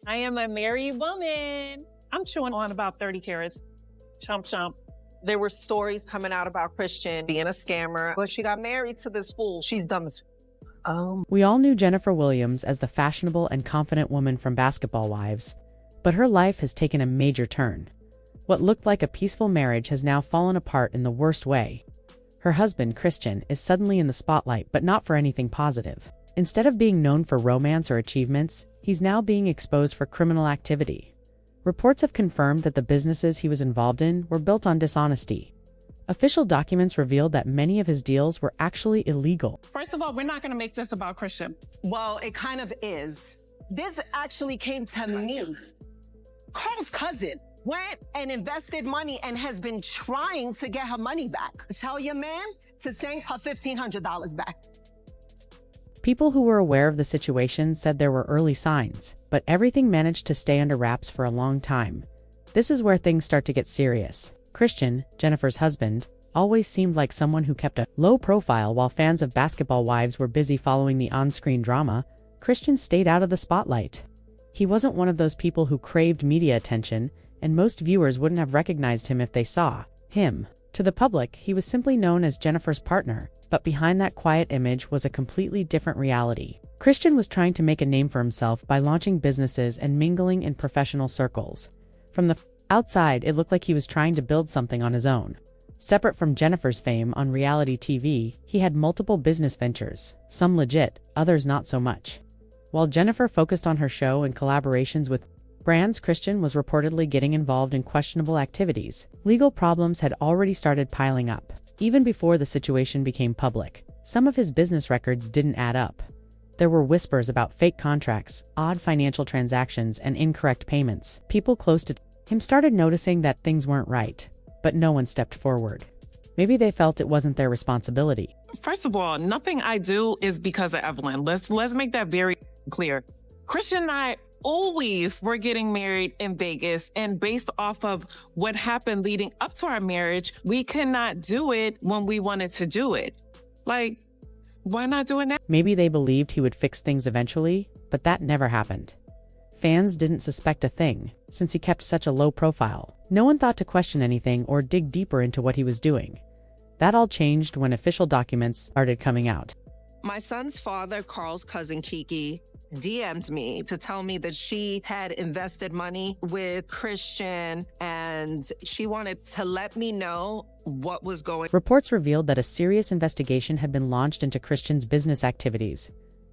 I am a married woman. I'm chewing on about 30 carats. Chomp, chomp. There were stories coming out about Christian being a scammer, but she got married to this fool. She's dumb as... We all knew Jennifer Williams as the fashionable and confident woman from Basketball Wives, but her life has taken a major turn. What looked like a peaceful marriage has now fallen apart in the worst way. Her husband, Christian, is suddenly in the spotlight, but not for anything positive. Instead of being known for romance or achievements, he's now being exposed for criminal activity. Reports have confirmed that the businesses he was involved in were built on dishonesty. Official documents revealed that many of his deals were actually illegal. First of all, we're not going to make this about Christian. Well, it kind of is. This actually came to me. Carl's cousin went and invested money and has been trying to get her money back. Tell your man to send her $1,500 back. People who were aware of the situation said there were early signs, but everything managed to stay under wraps for a long time. This is where things start to get serious. Christian, Jennifer's husband, always seemed like someone who kept a low profile while fans of Basketball Wives were busy following the on-screen drama. Christian stayed out of the spotlight. He wasn't one of those people who craved media attention, and most viewers wouldn't have recognized him if they saw him. To the public, he was simply known as Jennifer's partner, but behind that quiet image was a completely different reality. Christian was trying to make a name for himself by launching businesses and mingling in professional circles. From the outside, it looked like he was trying to build something on his own. Separate from Jennifer's fame on reality TV, he had multiple business ventures, some legit, others not so much. While Jennifer focused on her show and collaborations with brands, Christian was reportedly getting involved in questionable activities. Legal problems had already started piling up. Even before the situation became public, some of his business records didn't add up. There were whispers about fake contracts, odd financial transactions, and incorrect payments. People close to him started noticing that things weren't right, but no one stepped forward. Maybe they felt it wasn't their responsibility. First of all, nothing I do is because of Evelyn. Let's make that very clear. Christian and I always were getting married in Vegas, and based off of what happened leading up to our marriage, we could not do it when we wanted to do it. Like, why not do it now? Maybe they believed he would fix things eventually, but that never happened. Fans didn't suspect a thing, since he kept such a low profile. No one thought to question anything or dig deeper into what he was doing. That all changed when official documents started coming out. My son's father, Carl's cousin Kiki, DM'd me to tell me that she had invested money with Christian and she wanted to let me know what was going on. Reports revealed that a serious investigation had been launched into Christian's business activities.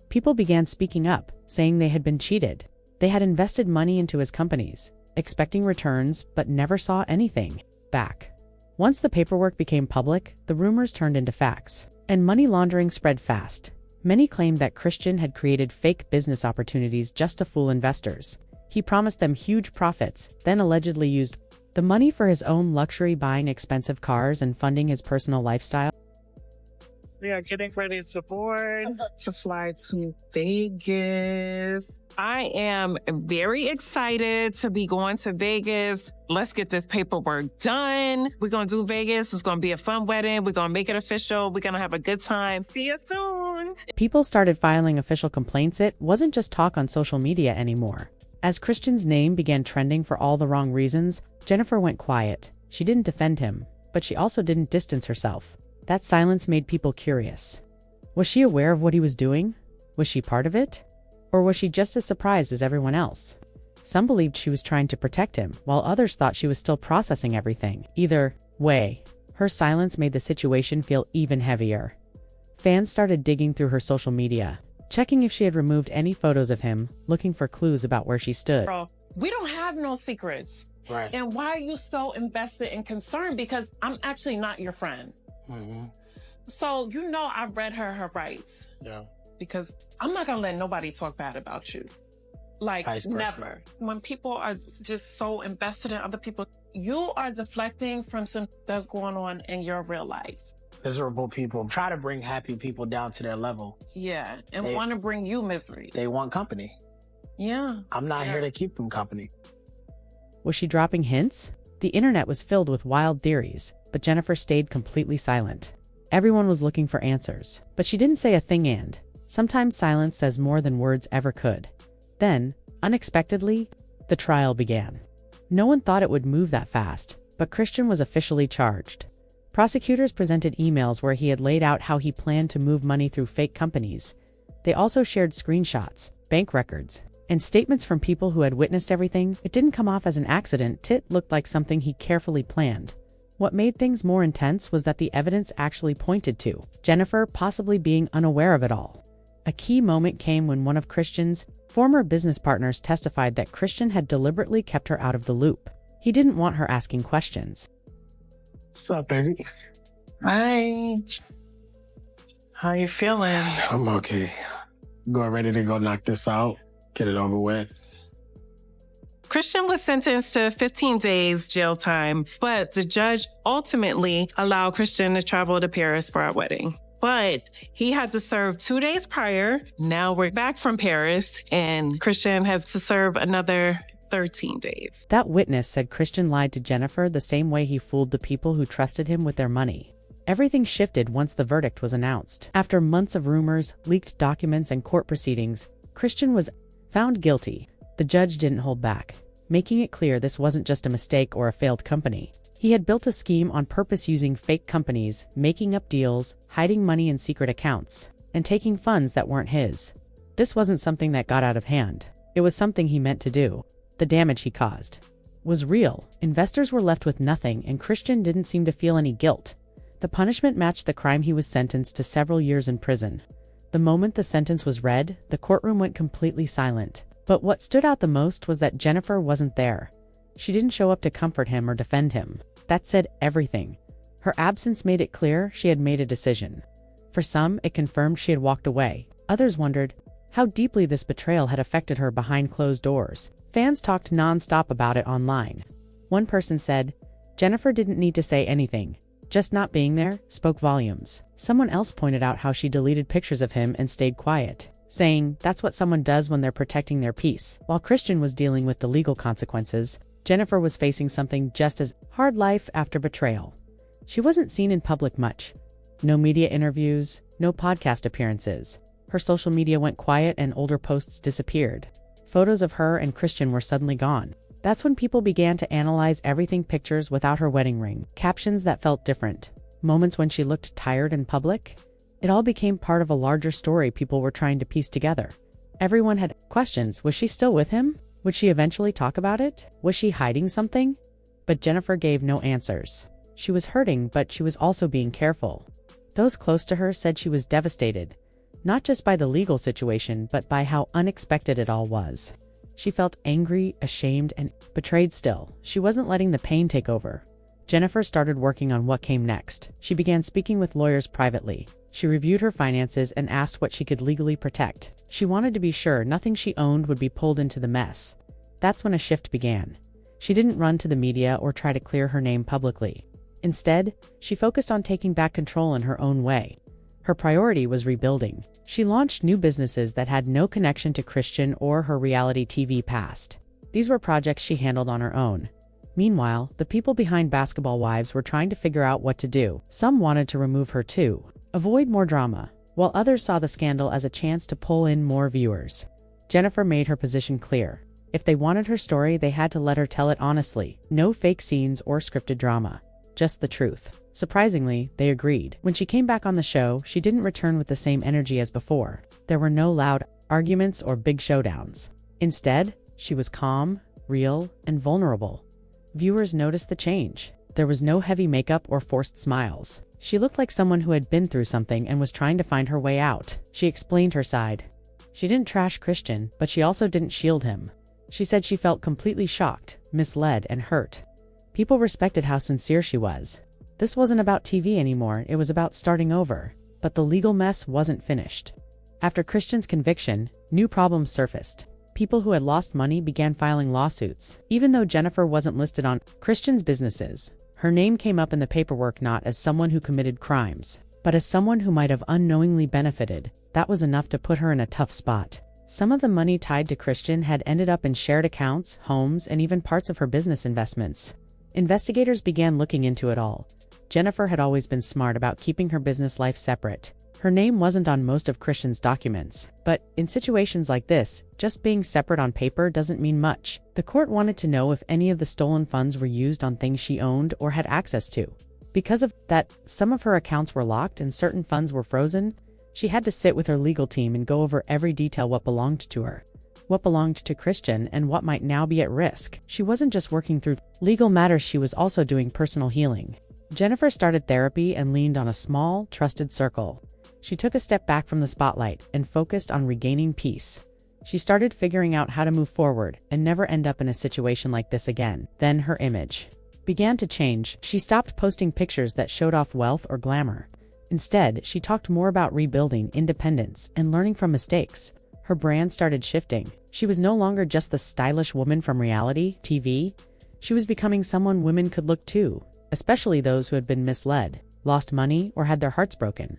People began speaking up, saying they had been cheated. They had invested money into his companies, expecting returns, but never saw anything back. Once the paperwork became public, the rumors turned into facts, and money laundering spread fast. Many claimed that Christian had created fake business opportunities just to fool investors. He promised them huge profits, then allegedly used the money for his own luxury, buying expensive cars and funding his personal lifestyle. We are getting ready to board to fly to Vegas. I am very excited to be going to Vegas. Let's get this paperwork done. We're going to do Vegas. It's going to be a fun wedding. We're going to make it official. We're going to have a good time. See you soon. People started filing official complaints. It wasn't just talk on social media anymore. As Christian's name began trending for all the wrong reasons, Jennifer went quiet. She didn't defend him, but she also didn't distance herself. That silence made people curious. Was she aware of what he was doing? Was she part of it? Or was she just as surprised as everyone else? Some believed she was trying to protect him, while others thought she was still processing everything. Either way, her silence made the situation feel even heavier. Fans started digging through her social media, checking if she had removed any photos of him, looking for clues about where she stood. Bro, we don't have no secrets. Right. And why are you so invested and concerned? Because I'm actually not your friend. Mm-hmm. So, I read her rights. Yeah. Because I'm not going to let nobody talk bad about you. Like, never. When people are just so invested in other people, you are deflecting from something that's going on in your real life. Miserable people try to bring happy people down to their level. Yeah, and want to bring you misery. They want company. Yeah. I'm not here to keep them company. Was she dropping hints? The internet was filled with wild theories, but Jennifer stayed completely silent. Everyone was looking for answers, but she didn't say a thing, and sometimes silence says more than words ever could. Then, Unexpectedly, the trial began. No one thought it would move that fast, but Christian was officially charged. Prosecutors presented emails where he had laid out how he planned to move money through fake companies. They also shared screenshots, bank records, and statements from people who had witnessed everything. It didn't come off as an accident. It looked like something he carefully planned. What made things more intense was that the evidence actually pointed to Jennifer possibly being unaware of it all. A key moment came when one of Christian's former business partners testified that Christian had deliberately kept her out of the loop. He didn't want her asking questions. What's up, baby? Hi. How you feeling? I'm okay. Ready to go knock this out, get it over with. Christian was sentenced to 15 days jail time, but the judge ultimately allowed Christian to travel to Paris for our wedding. But he had to serve 2 days prior. Now we're back from Paris, and Christian has to serve another 13 days. That witness said Christian lied to Jennifer the same way he fooled the people who trusted him with their money. Everything shifted once the verdict was announced. After months of rumors, leaked documents, and court proceedings, Christian was found guilty. The judge didn't hold back, making it clear this wasn't just a mistake or a failed company. He had built a scheme on purpose using fake companies, making up deals, hiding money in secret accounts, and taking funds that weren't his. This wasn't something that got out of hand. It was something he meant to do. The damage he caused was real. Investors were left with nothing, and Christian didn't seem to feel any guilt. The punishment matched the crime. He was sentenced to several years in prison. The moment the sentence was read, the courtroom went completely silent. But what stood out the most was that Jennifer wasn't there. She didn't show up to comfort him or defend him. That said everything. Her absence made it clear she had made a decision. For some, it confirmed she had walked away. Others wondered how deeply this betrayal had affected her behind closed doors. Fans talked non-stop about it online. One person said, "Jennifer didn't need to say anything. Just not being there spoke volumes." Someone else pointed out how she deleted pictures of him and stayed quiet, saying that's what someone does when they're protecting their peace. While Christian was dealing with the legal consequences, Jennifer was facing something just as hard: life after betrayal. She wasn't seen in public much. No media interviews, no podcast appearances. Her social media went quiet and older posts disappeared. Photos of her and Christian were suddenly gone. That's when people began to analyze everything: pictures without her wedding ring, captions that felt different, moments when she looked tired in public. It all became part of a larger story people were trying to piece together. Everyone had questions. Was she still with him? Would she eventually talk about it? Was she hiding something? But Jennifer gave no answers. She was hurting, but she was also being careful. Those close to her said she was devastated, not just by the legal situation, but by how unexpected it all was. She felt angry, ashamed, and betrayed. Still, she wasn't letting the pain take over. Jennifer started working on what came next. She began speaking with lawyers privately. She reviewed her finances and asked what she could legally protect. She wanted to be sure nothing she owned would be pulled into the mess. That's when a shift began. She didn't run to the media or try to clear her name publicly. Instead, she focused on taking back control in her own way. Her priority was rebuilding. She launched new businesses that had no connection to Christian or her reality TV past. These were projects she handled on her own. Meanwhile, the people behind Basketball Wives were trying to figure out what to do. Some wanted to remove her to avoid more drama, while others saw the scandal as a chance to pull in more viewers. Jennifer made her position clear. If they wanted her story, they had to let her tell it honestly. No fake scenes or scripted drama. Just the truth. Surprisingly, they agreed. When she came back on the show, she didn't return with the same energy as before. There were no loud arguments or big showdowns. Instead, she was calm, real, and vulnerable. Viewers noticed the change. There was no heavy makeup or forced smiles. She looked like someone who had been through something and was trying to find her way out. She explained her side. She didn't trash Christian, but she also didn't shield him. She said she felt completely shocked, misled, and hurt. People respected how sincere she was. This wasn't about TV anymore, it was about starting over. But the legal mess wasn't finished. After Christian's conviction, new problems surfaced. People who had lost money began filing lawsuits. Even though Jennifer wasn't listed on Christian's businesses, her name came up in the paperwork not as someone who committed crimes, but as someone who might have unknowingly benefited. That was enough to put her in a tough spot. Some of the money tied to Christian had ended up in shared accounts, homes, and even parts of her business investments. Investigators began looking into it all. Jennifer had always been smart about keeping her business life separate. Her name wasn't on most of Christian's documents, but in situations like this, just being separate on paper doesn't mean much. The court wanted to know if any of the stolen funds were used on things she owned or had access to. Because of that, some of her accounts were locked and certain funds were frozen. She had to sit with her legal team and go over every detail: what belonged to her, what belonged to Christian, and what might now be at risk. She wasn't just working through legal matters, she was also doing personal healing. Jennifer started therapy and leaned on a small, trusted circle. She took a step back from the spotlight and focused on regaining peace. She started figuring out how to move forward and never end up in a situation like this again. Then her image began to change. She stopped posting pictures that showed off wealth or glamour. Instead, she talked more about rebuilding, independence, and learning from mistakes. Her brand started shifting. She was no longer just the stylish woman from reality TV. She was becoming someone women could look to, especially those who had been misled, lost money, or had their hearts broken.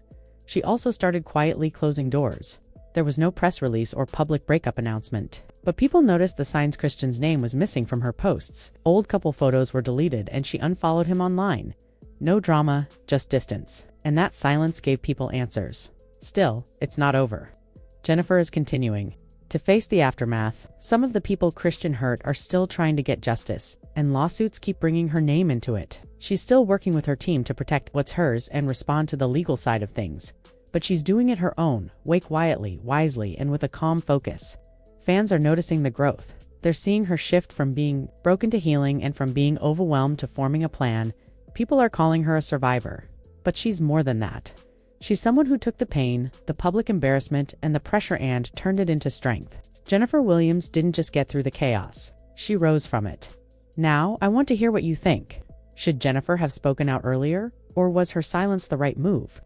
She also started quietly closing doors. There was no press release or public breakup announcement, but people noticed the signs Christian's name was missing from her posts. Old couple photos were deleted and she unfollowed him online. No drama, just distance. And that silence gave people answers. Still, it's not over. Jennifer is continuing to face the aftermath. Some of the people Christian hurt are still trying to get justice, and lawsuits keep bringing her name into it. She's still working with her team to protect what's hers and respond to the legal side of things. But she's doing it her own way, quietly, wisely, and with a calm focus. Fans are noticing the growth. They're seeing her shift from being broken to healing and from being overwhelmed to forming a plan. People are calling her a survivor. But she's more than that. She's someone who took the pain, the public embarrassment, and the pressure and turned it into strength. Jennifer Williams didn't just get through the chaos. She rose from it. Now, I want to hear what you think. Should Jennifer have spoken out earlier, or was her silence the right move?